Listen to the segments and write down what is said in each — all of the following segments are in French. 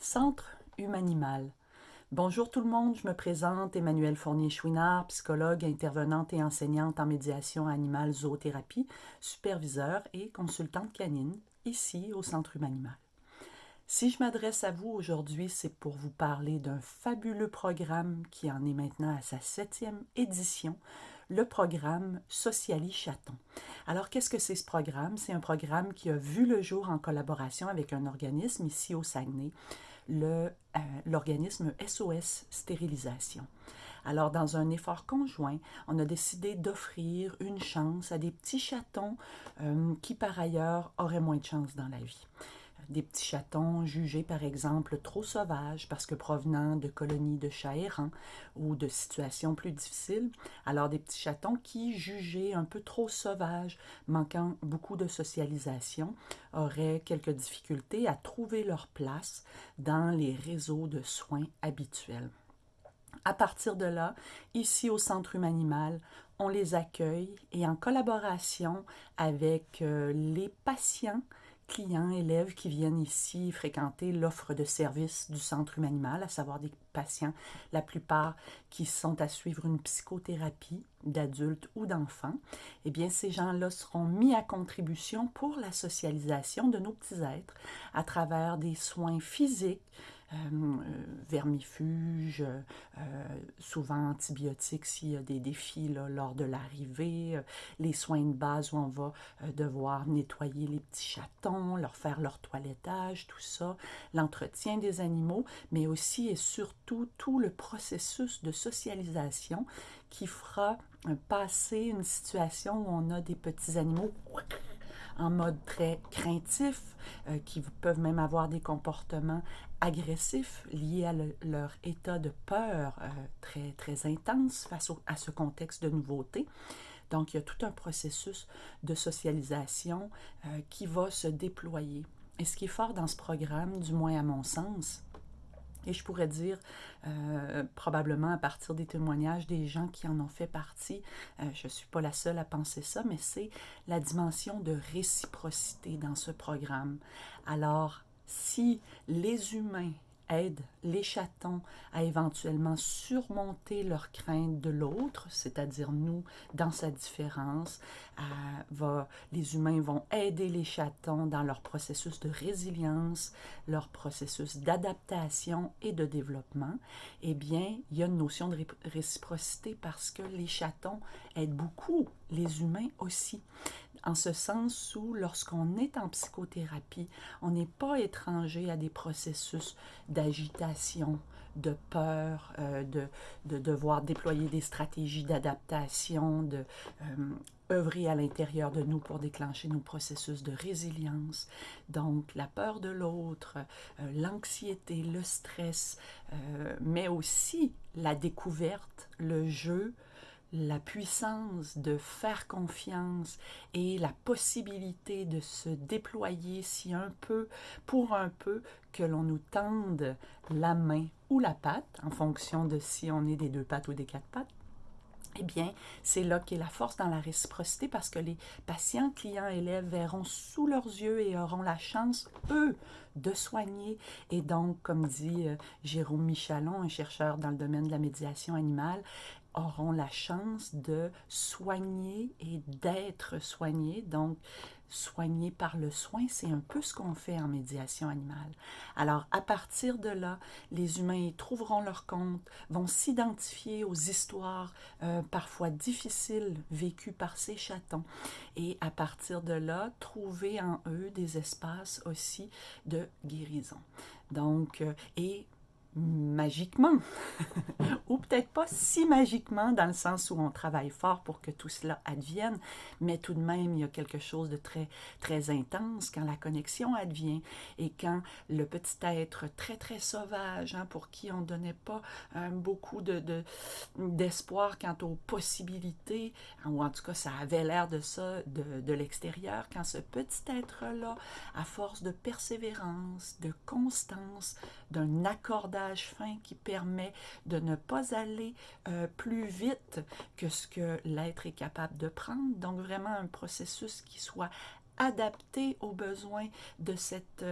Centre Humanimal. Bonjour tout le monde, je me présente Emmanuelle Fournier-Chouinard, psychologue, intervenante et enseignante en médiation animale zoothérapie, superviseur et consultante canine, ici au Centre Humanimal. Si je m'adresse à vous aujourd'hui, c'est pour vous parler d'un fabuleux programme qui en est maintenant à sa 7e édition, le programme Sociali Chaton. Alors, qu'est-ce que c'est ce programme? C'est un programme qui a vu le jour en collaboration avec un organisme ici au Saguenay, l'organisme SOS Stérilisation. Alors, dans un effort conjoint, on a décidé d'offrir une chance à des petits chatons qui, par ailleurs, auraient moins de chance dans la vie. Des petits chatons jugés, par exemple, trop sauvages parce que provenant de colonies de chats errants ou de situations plus difficiles. Alors, des petits chatons qui, jugés un peu trop sauvages, manquant beaucoup de socialisation, auraient quelques difficultés à trouver leur place dans les réseaux de soins habituels. À partir de là, ici au Centre Humanimal, on les accueille et en collaboration avec les patients, clients, élèves qui viennent ici fréquenter l'offre de services du Centre Humanimal, à savoir des patients, la plupart qui sont à suivre une psychothérapie d'adultes ou d'enfants, eh bien ces gens-là seront mis à contribution pour la socialisation de nos petits êtres à travers des soins physiques, vermifuges, souvent antibiotiques s'il y a des défis là, lors de l'arrivée, les soins de base où on va devoir nettoyer les petits chatons, leur faire leur toilettage, tout ça, l'entretien des animaux, mais aussi et surtout tout le processus de socialisation qui fera passer une situation où on a des petits animaux en mode très craintif, qui peuvent même avoir des comportements agressifs liés à leur état de peur très, très intense face à ce contexte de nouveauté. Donc, il y a tout un processus de socialisation qui va se déployer. Et ce qui est fort dans ce programme, du moins à mon sens, et je pourrais dire, probablement à partir des témoignages des gens qui en ont fait partie, je ne suis pas la seule à penser ça, mais c'est la dimension de réciprocité dans ce programme. Alors, si les humains aident les chatons à éventuellement surmonter leur crainte de l'autre, c'est-à-dire nous, dans sa différence, les humains vont aider les chatons dans leur processus de résilience, leur processus d'adaptation et de développement, eh bien, il y a une notion de réciprocité parce que les chatons aident beaucoup les humains aussi. En ce sens où, lorsqu'on est en psychothérapie, on n'est pas étranger à des processus d'agitation, de peur, de devoir déployer des stratégies d'adaptation, de œuvrer à l'intérieur de nous pour déclencher nos processus de résilience. Donc, la peur de l'autre, l'anxiété, le stress, mais aussi la découverte, le jeu, la puissance de faire confiance et la possibilité de se déployer si un peu, pour un peu, que l'on nous tende la main ou la patte, en fonction de si on est des 2 pattes ou des 4 pattes, eh bien, c'est là qu'est la force dans la réciprocité parce que les patients, clients, élèves verront sous leurs yeux et auront la chance, eux, de soigner. Et donc, comme dit Jérôme Michalon, un chercheur dans le domaine de la médiation animale, auront la chance de soigner et d'être soignés. Donc, soigner par le soin, c'est un peu ce qu'on fait en médiation animale. Alors, à partir de là, les humains y trouveront leur compte, vont s'identifier aux histoires parfois difficiles vécues par ces chatons et à partir de là, trouver en eux des espaces aussi de guérison. Donc, et magiquement, ou peut-être pas si magiquement dans le sens où on travaille fort pour que tout cela advienne, mais tout de même, il y a quelque chose de très, très intense quand la connexion advient et quand le petit être très, très sauvage, hein, pour qui on ne donnait pas beaucoup d'espoir quant aux possibilités, ou en tout cas, ça avait l'air de ça de l'extérieur, quand ce petit être-là, à force de persévérance, de constance, d'un accordage fin qui permet de ne pas aller plus vite que ce que l'être est capable de prendre. Donc vraiment un processus qui soit adapté aux besoins de cet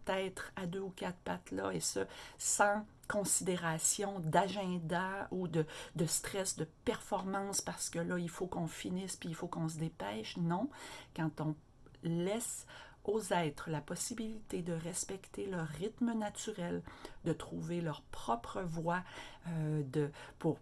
être à 2 ou 4 pattes-là, et ce, sans considération d'agenda ou de stress, de performance, parce que là, il faut qu'on finisse, puis il faut qu'on se dépêche. Non, quand on laisse aux êtres la possibilité de respecter leur rythme naturel, de trouver leur propre voie, pour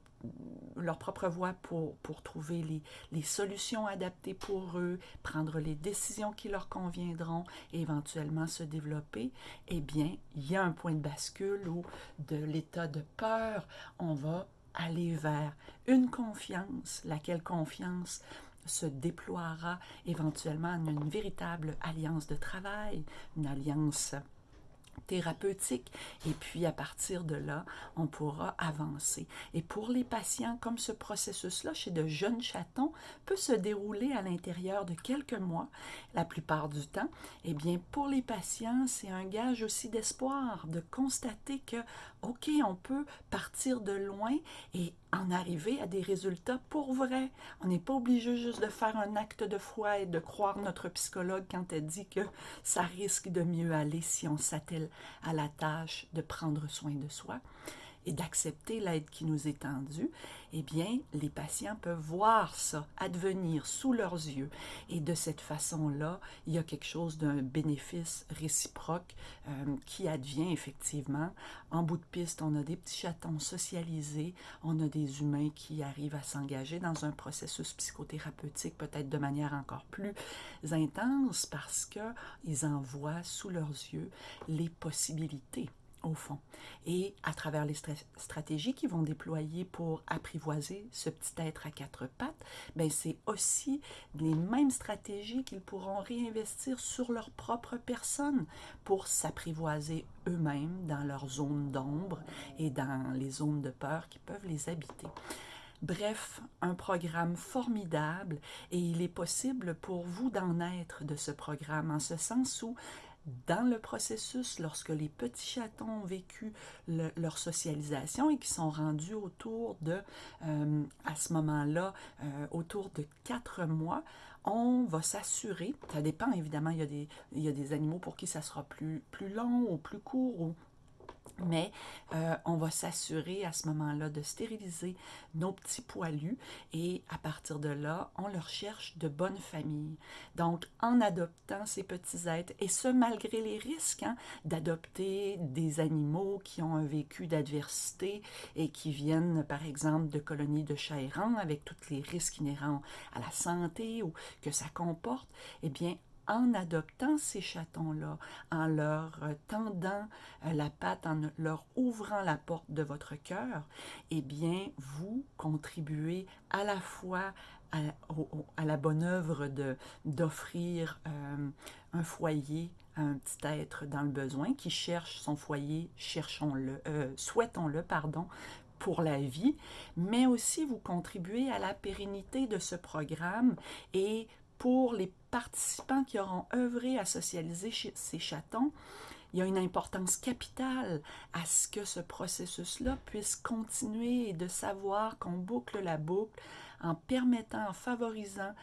pour trouver les solutions adaptées pour eux, prendre les décisions qui leur conviendront et éventuellement se développer, eh bien, il y a un point de bascule où de l'état de peur, on va aller vers une confiance, laquelle confiance se déploiera éventuellement en une véritable alliance de travail, une alliance thérapeutique, et puis à partir de là, on pourra avancer. Et pour les patients, comme ce processus-là chez de jeunes chatons peut se dérouler à l'intérieur de quelques mois, la plupart du temps, eh bien pour les patients, c'est un gage aussi d'espoir, de constater que, OK, on peut partir de loin et en arriver à des résultats pour vrai. On n'est pas obligé juste de faire un acte de foi et de croire notre psychologue quand elle dit que ça risque de mieux aller si on s'attelle à la tâche de prendre soin de soi et d'accepter l'aide qui nous est tendue. Eh bien, les patients peuvent voir ça advenir sous leurs yeux. Et de cette façon-là, il y a quelque chose d'un bénéfice réciproque qui advient effectivement. En bout de piste, on a des petits chatons socialisés, on a des humains qui arrivent à s'engager dans un processus psychothérapeutique peut-être de manière encore plus intense parce qu'ils en voient sous leurs yeux les possibilités au fond. Et à travers les stratégies qu'ils vont déployer pour apprivoiser ce petit être à 4 pattes, ben c'est aussi les mêmes stratégies qu'ils pourront réinvestir sur leur propre personne pour s'apprivoiser eux-mêmes dans leur zone d'ombre et dans les zones de peur qui peuvent les habiter. Bref, un programme formidable, et il est possible pour vous d'en être de ce programme, en ce sens où dans le processus, lorsque les petits chatons ont vécu leur socialisation et qui sont rendus autour de, à ce moment-là, autour de 4 mois, on va s'assurer, ça dépend évidemment, il y a des animaux pour qui ça sera plus long ou plus court, mais on va s'assurer à ce moment-là de stériliser nos petits poilus et à partir de là, on leur cherche de bonnes familles. Donc, en adoptant ces petits êtres, et ce malgré les risques d'adopter des animaux qui ont un vécu d'adversité et qui viennent, par exemple, de colonies de chats errants avec tous les risques inhérents à la santé ou que ça comporte, eh bien, en adoptant ces chatons-là, en leur tendant la patte, en leur ouvrant la porte de votre cœur, eh bien, vous contribuez à la fois à la bonne œuvre d'offrir un foyer à un petit être dans le besoin qui cherche son foyer, souhaitons-le, pardon, pour la vie, mais aussi vous contribuez à la pérennité de ce programme et pour les participants qui auront œuvré à socialiser ces chatons, il y a une importance capitale à ce que ce processus-là puisse continuer et de savoir qu'on boucle la boucle en permettant, en favorisant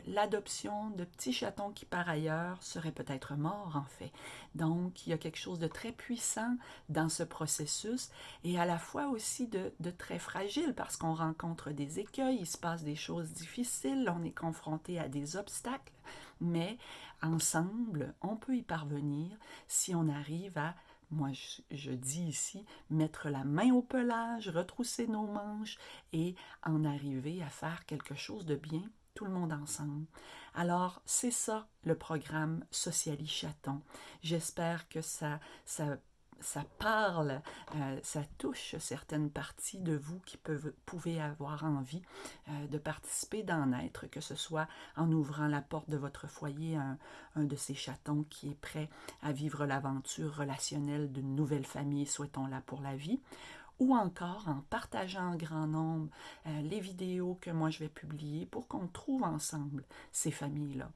l'adoption de petits chatons qui par ailleurs seraient peut-être morts en fait. Donc il y a quelque chose de très puissant dans ce processus et à la fois aussi de très fragile parce qu'on rencontre des écueils, il se passe des choses difficiles, on est confronté à des obstacles, mais ensemble, on peut y parvenir si on arrive à, moi je dis ici, mettre la main au pelage, retrousser nos manches et en arriver à faire quelque chose de bien, tout le monde ensemble. Alors, c'est ça le programme Sociali Chaton. J'espère que ça parle, ça touche certaines parties de vous qui pouvez avoir envie de participer, d'en être, que ce soit en ouvrant la porte de votre foyer à un de ces chatons qui est prêt à vivre l'aventure relationnelle d'une nouvelle famille, souhaitons-la pour la vie, ou encore en partageant en grand nombre les vidéos que moi je vais publier pour qu'on trouve ensemble ces familles-là.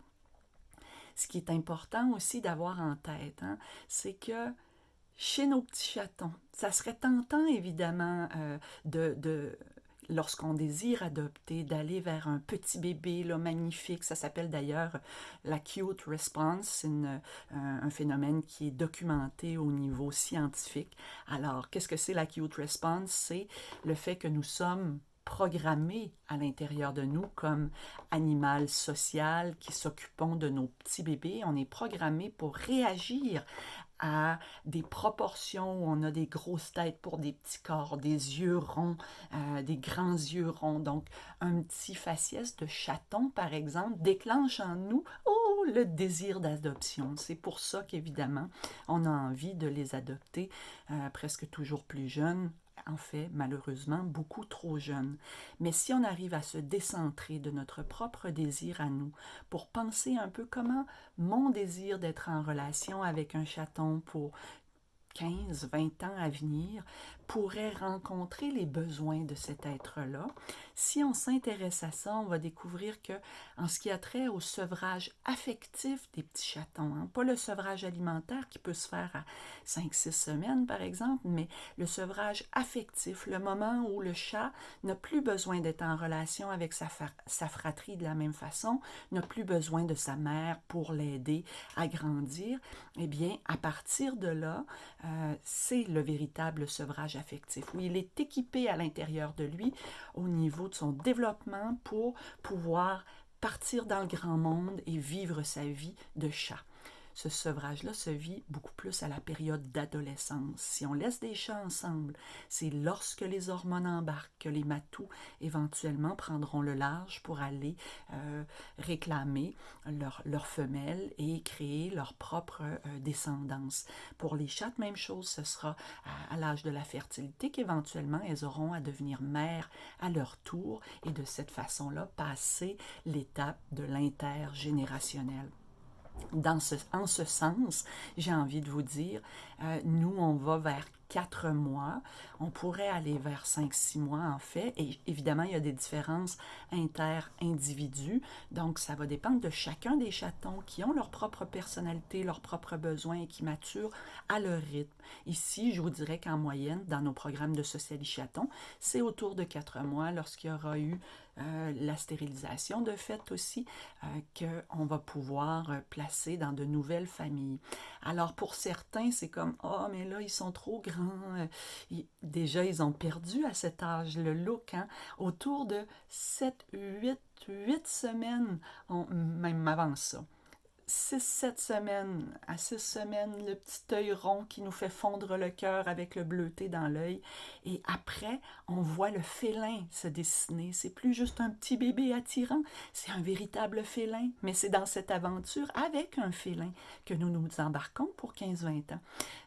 Ce qui est important aussi d'avoir en tête, c'est que chez nos petits chatons, ça serait tentant évidemment de lorsqu'on désire adopter, d'aller vers un petit bébé là, magnifique. Ça s'appelle d'ailleurs la cute response. C'est un phénomène qui est documenté au niveau scientifique. Alors, qu'est-ce que c'est la cute response? C'est le fait que nous sommes programmés à l'intérieur de nous comme animal social qui s'occupons de nos petits bébés. On est programmé pour réagir à des proportions où on a des grosses têtes pour des petits corps, des yeux ronds, des grands yeux ronds. Donc, un petit faciès de chaton, par exemple, déclenche en nous le désir d'adoption. C'est pour ça qu'évidemment, on a envie de les adopter presque toujours plus jeunes, en fait, malheureusement, beaucoup trop jeunes. Mais si on arrive à se décentrer de notre propre désir à nous, pour penser un peu comment mon désir d'être en relation avec un chaton pour 15, 20 ans à venir pourrait rencontrer les besoins de cet être-là. Si on s'intéresse à ça, on va découvrir que, en ce qui a trait au sevrage affectif des petits chatons, pas le sevrage alimentaire qui peut se faire à 5-6 semaines par exemple, mais le sevrage affectif, le moment où le chat n'a plus besoin d'être en relation avec sa fratrie de la même façon, n'a plus besoin de sa mère pour l'aider à grandir, eh bien, à partir de là, c'est le véritable sevrage affectif, où il est équipé à l'intérieur de lui au niveau de son développement pour pouvoir partir dans le grand monde et vivre sa vie de chat. Ce sevrage-là se vit beaucoup plus à la période d'adolescence. Si on laisse des chats ensemble, c'est lorsque les hormones embarquent que les matous éventuellement prendront le large pour aller réclamer leur femelle et créer leur propre descendance. Pour les chattes, même chose, ce sera à l'âge de la fertilité qu'éventuellement elles auront à devenir mères à leur tour et de cette façon-là passer l'étape de l'intergénérationnel. En ce sens, j'ai envie de vous dire, nous, on va vers 4 mois, on pourrait aller vers 5-6 mois en fait, et évidemment, il y a des différences inter-individus, donc ça va dépendre de chacun des chatons qui ont leur propre personnalité, leurs propres besoins et qui maturent à leur rythme. Ici, je vous dirais qu'en moyenne, dans nos programmes de Sociali-Chaton, c'est autour de 4 mois lorsqu'il y aura eu la stérilisation de fait aussi, qu'on va pouvoir placer dans de nouvelles familles. Alors pour certains, c'est comme « Ah, mais là, ils sont trop grands. » Déjà, ils ont perdu à cet âge le look. Autour de 7, 8 semaines, même avant ça. 6-7 semaines, à 6 semaines, le petit œil rond qui nous fait fondre le cœur avec le bleuté dans l'œil. Et après, on voit le félin se dessiner. C'est plus juste un petit bébé attirant, c'est un véritable félin. Mais c'est dans cette aventure avec un félin que nous nous embarquons pour 15-20 ans.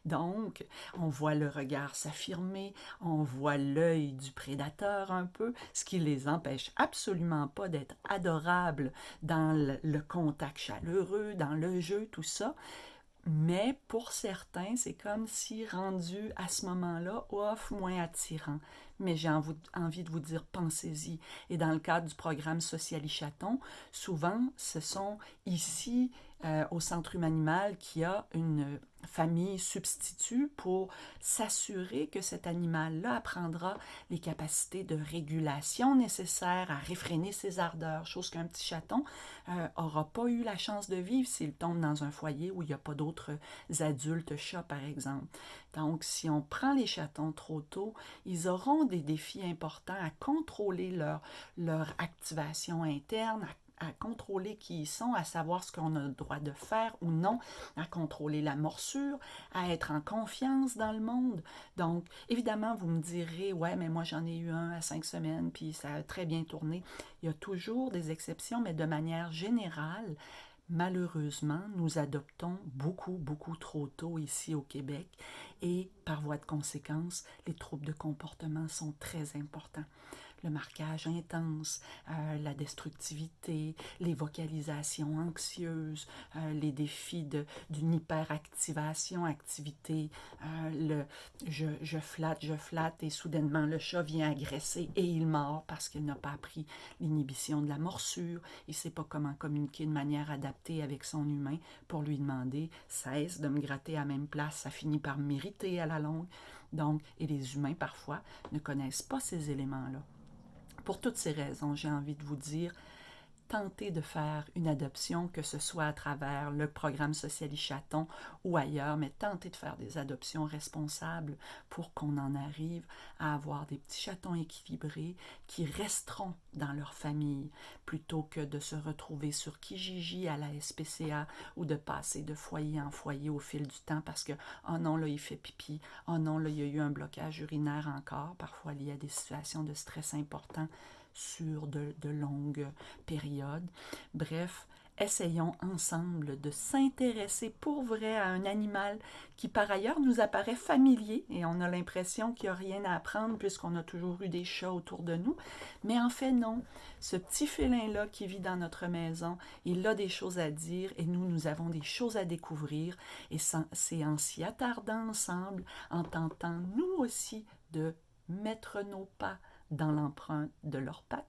Donc, on voit le regard s'affirmer, on voit l'œil du prédateur un peu, ce qui les empêche absolument pas d'être adorables dans le contact chaleureux, dans le jeu, tout ça. Mais pour certains, c'est comme si rendu à ce moment-là, off, moins attirant. Mais j'ai envie de vous dire, pensez-y. Et dans le cadre du programme Sociali-Chaton, souvent, ce sont ici, au Centre Humanimal, qu'il y a une famille substitut pour s'assurer que cet animal-là apprendra les capacités de régulation nécessaires à réfréner ses ardeurs, chose qu'un petit chaton n'aura pas eu la chance de vivre s'il tombe dans un foyer où il n'y a pas d'autres adultes chats, par exemple. Donc, si on prend les chatons trop tôt, ils auront des défis importants à contrôler leur activation interne, à contrôler qui ils sont, à savoir ce qu'on a le droit de faire ou non, à contrôler la morsure, à être en confiance dans le monde. Donc, évidemment, vous me direz, ouais, mais moi j'en ai eu un à 5 semaines, puis ça a très bien tourné. Il y a toujours des exceptions, mais de manière générale, malheureusement, nous adoptons beaucoup, beaucoup trop tôt ici au Québec et par voie de conséquence, les troubles de comportement sont très importants. Le marquage intense, la destructivité, les vocalisations anxieuses, les défis d'une hyperactivation, activité, je flatte et soudainement le chat vient agresser et il mord parce qu'il n'a pas appris l'inhibition de la morsure, il ne sait pas comment communiquer de manière adaptée avec son humain pour lui demander « cesse de me gratter à la même place », ça finit par m'irriter à la longue. Donc, et les humains parfois ne connaissent pas ces éléments-là. Pour toutes ces raisons, j'ai envie de vous dire, tentez de faire une adoption, que ce soit à travers le programme Socialis Chaton ou ailleurs, mais tentez de faire des adoptions responsables pour qu'on en arrive à avoir des petits chatons équilibrés qui resteront dans leur famille plutôt que de se retrouver sur Kijiji à la SPCA ou de passer de foyer en foyer au fil du temps parce que oh non, là, il fait pipi, oh non, là, il y a eu un blocage urinaire encore, parfois lié à des situations de stress importants sur de longues périodes. Bref, essayons ensemble de s'intéresser pour vrai à un animal qui par ailleurs nous apparaît familier et on a l'impression qu'il n'y a rien à apprendre puisqu'on a toujours eu des chats autour de nous. Mais en fait non, ce petit félin-là qui vit dans notre maison, il a des choses à dire et nous avons des choses à découvrir et c'est en s'y attardant ensemble, en tentant nous aussi de mettre nos pas dans l'empreinte de leurs pattes,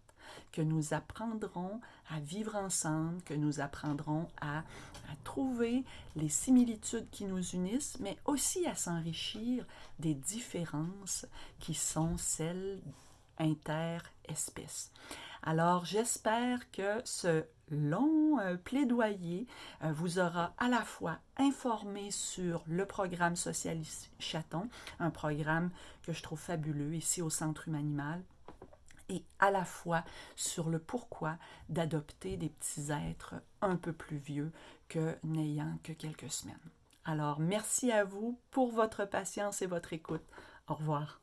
que nous apprendrons à vivre ensemble, que nous apprendrons à trouver les similitudes qui nous unissent, mais aussi à s'enrichir des différences qui sont celles interespèces. Alors, j'espère que ce long plaidoyer vous aura à la fois informé sur le programme Socialis Chaton, un programme que je trouve fabuleux ici au Centre Humanimal, et à la fois sur le pourquoi d'adopter des petits êtres un peu plus vieux que n'ayant que quelques semaines. Alors, merci à vous pour votre patience et votre écoute. Au revoir.